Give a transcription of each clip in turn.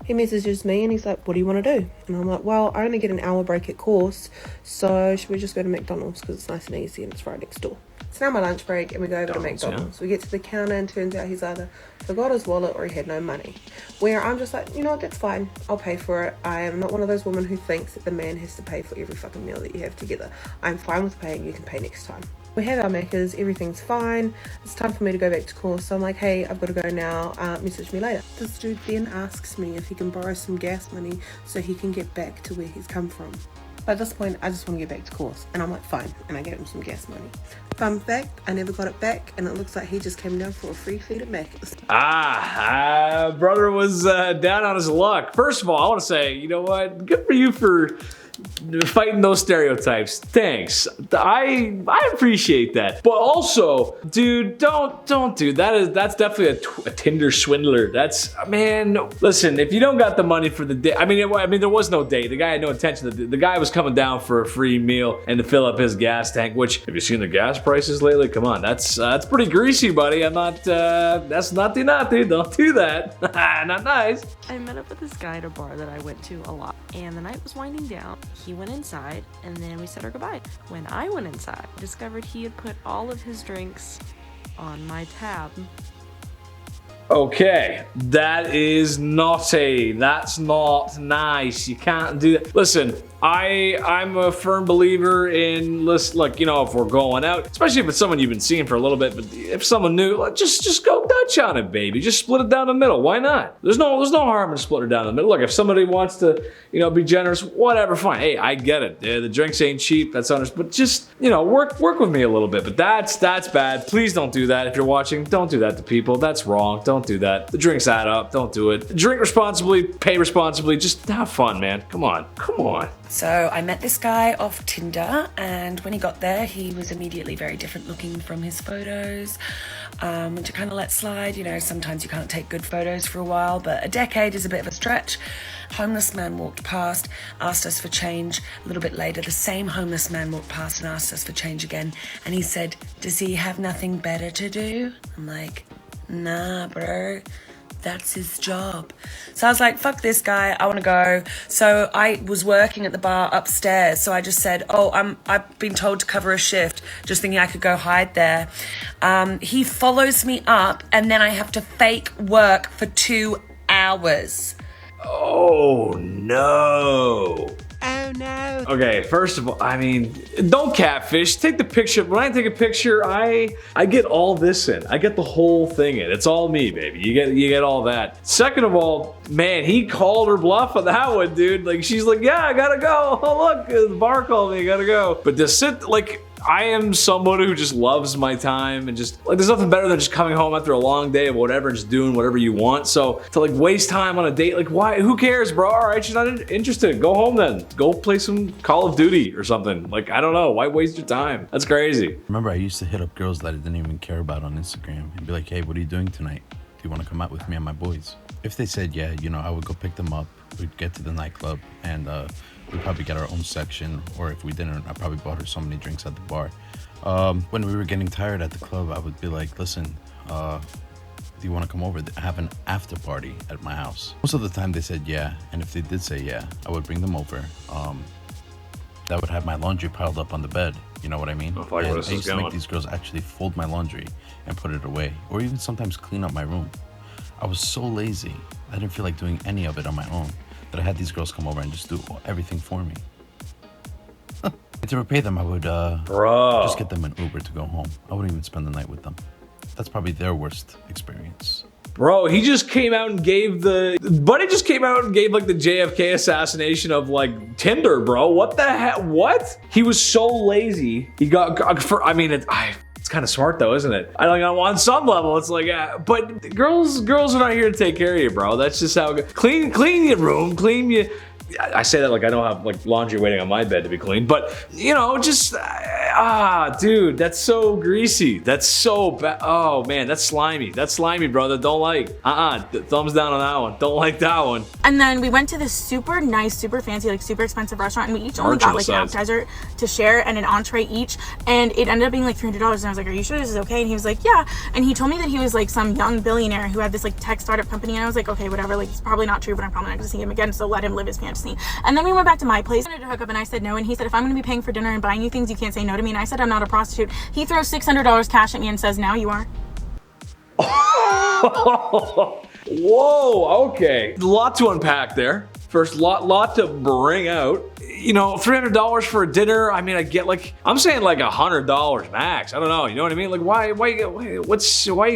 He messages me and he's like, what do you want to do? And I'm like, well, I only get an hour break at course, so should we just go to McDonald's because it's nice and easy and it's right next door. It's now my lunch break and we go over to McDonald's. We get to the counter and turns out he's either forgot his wallet or he had no money. Where I'm just like, you know what, that's fine. I'll pay for it. I am not one of those women who thinks that the man has to pay for every fucking meal that you have together. I'm fine with paying, you can pay next time. We have our Maccas, everything's fine. It's time for me to go back to course. So I'm like, hey, I've got to go now, message me later. This dude then asks me if he can borrow some gas money so he can get back to where he's come from. At this point, I just want to get back to course. And I'm like, fine. And I gave him some gas money. Fun fact, I never got it back. And it looks like he just came down for a free feed at Macca's. Brother was down on his luck. First of all, I want to say, you know what? Good for you for fighting those stereotypes. Thanks. I appreciate that. But also, dude, don't do that. That's definitely a Tinder swindler. That's, man, listen, if you don't got the money for the day, I mean there was no date. The guy had no intention. The guy was coming down for a free meal and to fill up his gas tank, which, have you seen the gas prices lately? Come on, that's pretty greasy, buddy. I'm not, that's naughty. Don't do that. Not nice. I met up with this guy at a bar that I went to a lot, and the night was winding down. He went inside, and then we said our goodbye. When I went inside, I discovered he had put all of his drinks on my tab. Okay, that is naughty. That's not nice. You can't do that. Listen, I'm a firm believer in, like, you know, if we're going out, especially if it's someone you've been seeing for a little bit, but if someone new, like, just go Dutch on it, baby. Just split it down the middle. Why not? There's no harm in splitting it down the middle. Look, if somebody wants to, you know, be generous, whatever, fine. Hey, I get it. The drinks ain't cheap. That's understandable. But just, you know, work with me a little bit. But that's bad. Please don't do that. If you're watching, don't do that to people. That's wrong. Don't do that. The drinks add up. Don't do it. Drink responsibly. Pay responsibly. Just have fun, man. Come on. So I met this guy off Tinder, and when he got there, he was immediately very different looking from his photos. To kind of let slide, you know, sometimes you can't take good photos for a while, but a decade is a bit of a stretch. Homeless man walked past, asked us for change. A little bit later, the same homeless man walked past and asked us for change again. And he said, does he have nothing better to do? I'm like, nah, bro. That's his job. So I was like, fuck this guy, I want to go. So I was working at the bar upstairs. So I just said, I've been told to cover a shift, just thinking I could go hide there. He follows me up and then I have to fake work for 2 hours. Oh, no. Oh no. Okay, first of all, I mean, don't catfish. Take the picture. When I take a picture, I get all this in. I get the whole thing in. It's all me, baby. You get all that. Second of all, man, he called her bluff on that one, dude. Like, she's like, yeah, I gotta go. Oh, look, the bar called me. I gotta go. But to sit, like, I am somebody who just loves my time and just, like, there's nothing better than just coming home after a long day of whatever and just doing whatever you want. So to, like, waste time on a date, like, why? Who cares, bro? All right, you're not interested. Go home then. Go play some Call of Duty or something. Like, I don't know. Why waste your time? That's crazy. Remember, I used to hit up girls that I didn't even care about on Instagram and be like, hey, what are you doing tonight? Do you want to come out with me and my boys? If they said yeah, you know, I would go pick them up. We'd get to the nightclub and we'd probably get our own section. Or if we didn't, I probably bought her so many drinks at the bar. When we were getting tired at the club, I would be like, listen, do you want to come over? I have an after party at my house. Most of the time they said yeah, and if they did say yeah, I would bring them over. That would have my laundry piled up on the bed, you know what I mean? Oh, like and I used to make these girls actually fold my laundry and put it away, or even sometimes clean up my room. I was so lazy, I didn't feel like doing any of it on my own, that I had these girls come over and just do everything for me. And to repay them, I would just get them an Uber to go home. I wouldn't even spend the night with them. That's probably their worst experience. Bro, he just came out and gave like the JFK assassination of, like, Tinder, bro. What the heck? What? He was so lazy. He got it's kind of smart though, isn't it? I don't know, on some level, it's like, but girls are not here to take care of you, bro. That's just how it goes. Clean your room, I say that like I don't have like laundry waiting on my bed to be cleaned, but you know, just dude, that's so greasy. That's so bad. Oh man, that's slimy. That's slimy, brother. Don't like. Thumbs down on that one. Don't like that one. And then we went to this super nice, super fancy, like super expensive restaurant, and we each only got like an appetizer to share and an entree each, and it ended up being like $300. And I was like, "Are you sure this is okay?" And he was like, "Yeah." And he told me that he was like some young billionaire who had this like tech startup company, and I was like, "Okay, whatever. Like, it's probably not true, but I'm probably not gonna see him again. So let him live his fantasy." And then we went back to my place. I wanted to hook up, and I said no. And he said, "If I'm gonna be paying for dinner and buying you things, you can't say no to me." And I said, "I'm not a prostitute." He throws $600 cash at me and says, "Now you are." Whoa, okay. A lot to unpack there. First, lot to bring out. You know, $300 for a dinner. I mean, I get like, I'm saying like $100 max. I don't know. You know what I mean? Like, why you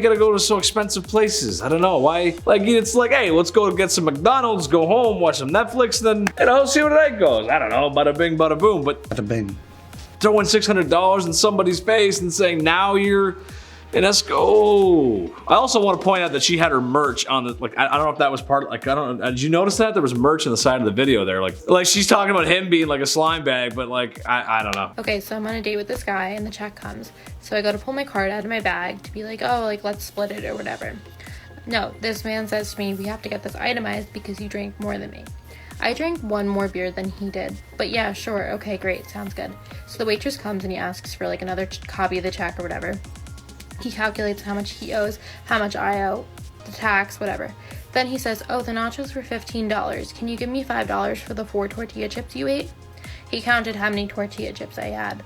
gotta go to so expensive places? I don't know. Why? Like, it's like, hey, let's go get some McDonald's, go home, watch some Netflix, then, you know, see where the night goes. I don't know. Bada bing, bada boom. But Bada bing. throwing $600 in somebody's face and saying, now you're an esco. I also want to point out that she had her merch on the, like, I don't know if that was part of, like, I don't know. Did you notice that? There was merch on the side of the video there. Like she's talking about him being like a slime bag, but like, I don't know. Okay, so I'm on a date with this guy and the check comes. So I go to pull my card out of my bag to be like, oh, like, let's split it or whatever. No, this man says to me, we have to get this itemized because you drank more than me. I drank one more beer than he did, but yeah, sure, okay, great, sounds good. So the waitress comes and he asks for like another copy of the check or whatever. He calculates how much he owes, how much I owe, the tax, whatever. Then he says, oh, the nachos were $15. Can you give me $5 for the 4 tortilla chips you ate? He counted how many tortilla chips I had.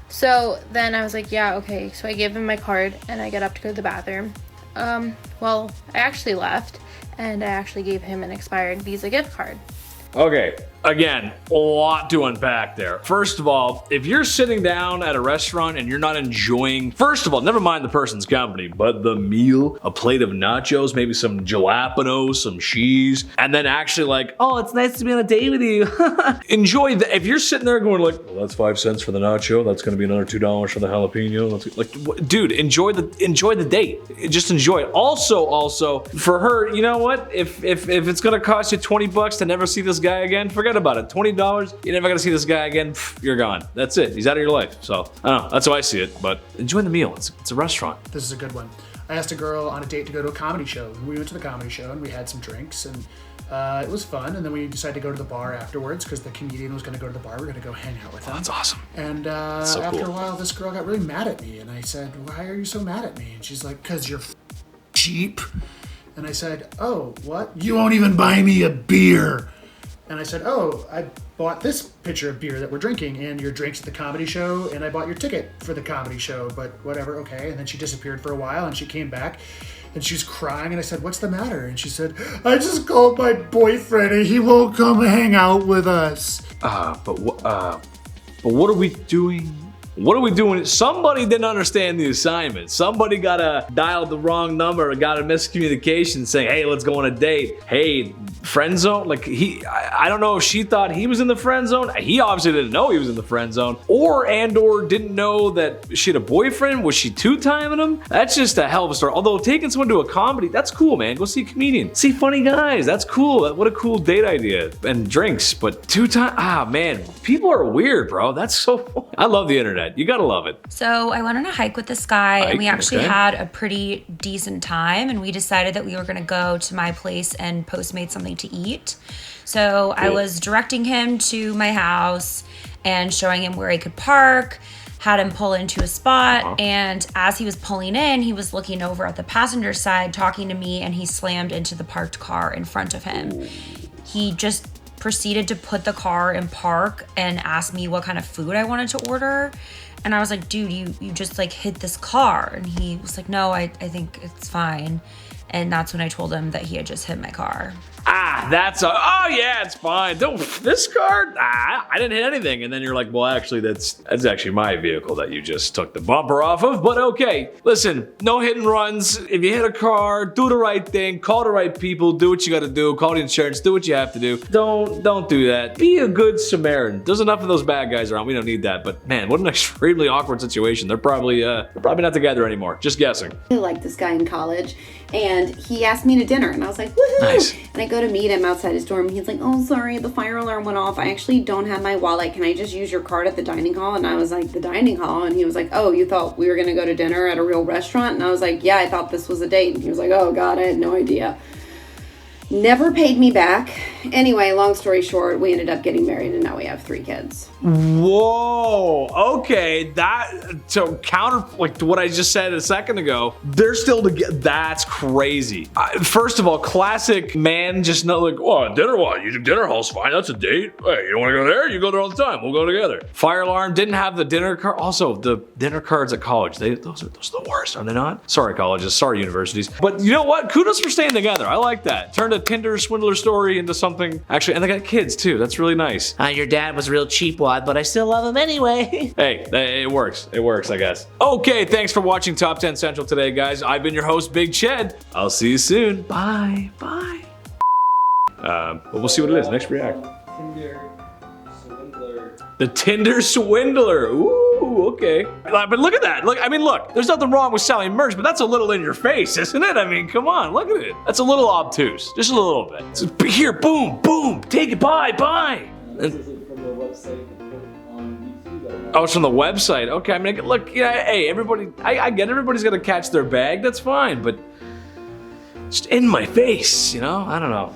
So then I was like, yeah, okay. So I gave him my card and I get up to go to the bathroom. Well, I actually left and I actually gave him an expired Visa gift card. Okay, again, a lot to unpack there. First of all, if you're sitting down at a restaurant and you're not enjoying, first of all, never mind the person's company, but the meal, a plate of nachos, maybe some jalapeno, some cheese, and then actually like, oh, it's nice to be on a date with you. Enjoy the, if you're sitting there going like, well, that's 5 cents for the nacho, that's gonna be another $2 for the jalapeno. That's, like, dude, enjoy the date. Just enjoy it. Also, for her, you know what? If it's gonna cost you $20 to never see this guy again, forget about it. $20, you're never gonna see this guy again, you're gone. That's it, he's out of your life. So, I don't know, that's how I see it, but enjoy the meal, it's a restaurant. This is a good one. I asked a girl on a date to go to a comedy show. We went to the comedy show and we had some drinks and it was fun. And then we decided to go to the bar afterwards because the comedian was gonna go to the bar. We were gonna go hang out with him. That's awesome. And so after cool. a while, this girl got really mad at me and I said, why are you so mad at me? And she's like, cause you're cheap. And I said, oh, what? You won't even buy me a beer. And I said, oh, I bought this pitcher of beer that we're drinking and your drinks at the comedy show, and I bought your ticket for the comedy show, but whatever, okay. And then she disappeared for a while, and she came back, and she was crying, and I said, what's the matter? And she said, I just called my boyfriend, and he won't come hang out with us. But what are we doing? What are we doing? Somebody didn't understand the assignment. Somebody got a dialed the wrong number or got a miscommunication saying, hey, let's go on a date. Hey, friend zone? Like I don't know if she thought he was in the friend zone. He obviously didn't know he was in the friend zone. Or didn't know that she had a boyfriend. Was she two-timing him? That's just a hell of a story. Although taking someone to a comedy, that's cool, man. Go see a comedian. See funny guys. That's cool. What a cool date idea. And drinks, but two-time, man. People are weird, bro. That's so fun. I love the internet. You gotta love it. So I went on a hike with this guy and we actually had a pretty decent time, and we decided that we were gonna go to my place and Postmate something to eat. So I was directing him to my house and showing him where he could park, had him pull into a spot, and as he was pulling in, he was looking over at the passenger side talking to me, and he slammed into the parked car in front of him. He just proceeded to put the car in park and asked me what kind of food I wanted to order. And I was like, dude, you just like hit this car. And he was like, no, I think it's fine. And that's when I told him that he had just hit my car. Oh yeah, it's fine. This car, I didn't hit anything. And then you're like, well, actually, that's actually my vehicle that you just took the bumper off of. But okay, listen, no hit and runs. If you hit a car, do the right thing, call the right people, do what you gotta do, call the insurance, do what you have to do. Don't do that. Be a good Samaritan. There's enough of those bad guys around. We don't need that. But man, what an extremely awkward situation. They're probably not together anymore. Just guessing. I liked this guy in college, and he asked me to dinner, and I was like, woohoo! Nice. And I go go to meet him outside his dorm. He's like, oh, sorry, the fire alarm went off. I actually don't have my wallet. Can I just use your card at the dining hall? And I was like, the dining hall? And he was like, oh, you thought we were going to go to dinner at a real restaurant? And I was like, yeah, I thought this was a date. And he was like, oh, God, I had no idea. Never paid me back. Anyway, long story short, we ended up getting married and now we have 3 kids. Whoa, okay, so counter, like to what I just said a second ago, they're still together. That's crazy. First of all, classic man, just not like, oh, dinner, what? You do dinner hall's fine, that's a date. Hey, you don't want to go there? You go there all the time, we'll go together. Fire alarm, didn't have the dinner card. Also, the dinner cards at college, those are the worst, are they not? Sorry, colleges, sorry, universities. But you know what? Kudos for staying together. I like that. Turned a Tinder Swindler story into something, actually, and they got kids too. That's really nice. Your dad was a real cheapwad, but I still love him anyway. Hey, it works. It works, I guess. Okay, thanks for watching Top 10 Central today, guys. I've been your host, Big Ched. I'll see you soon. Bye. Bye. But we'll see what it is. Next react. Tinder Swindler. The Tinder Swindler. Ooh, okay. But look at that. Look, I mean, look. There's nothing wrong with selling merch, but that's a little in your face, isn't it? I mean, come on. Look at it. That's a little obtuse. Just a little bit. So here, boom, boom. Take it. Bye. Bye. This isn't from the website on YouTube. Oh, it's from the website. Okay, I mean, look, yeah, hey, everybody, I get everybody's gonna catch their bag. That's fine, but just in my face, you know? I don't know.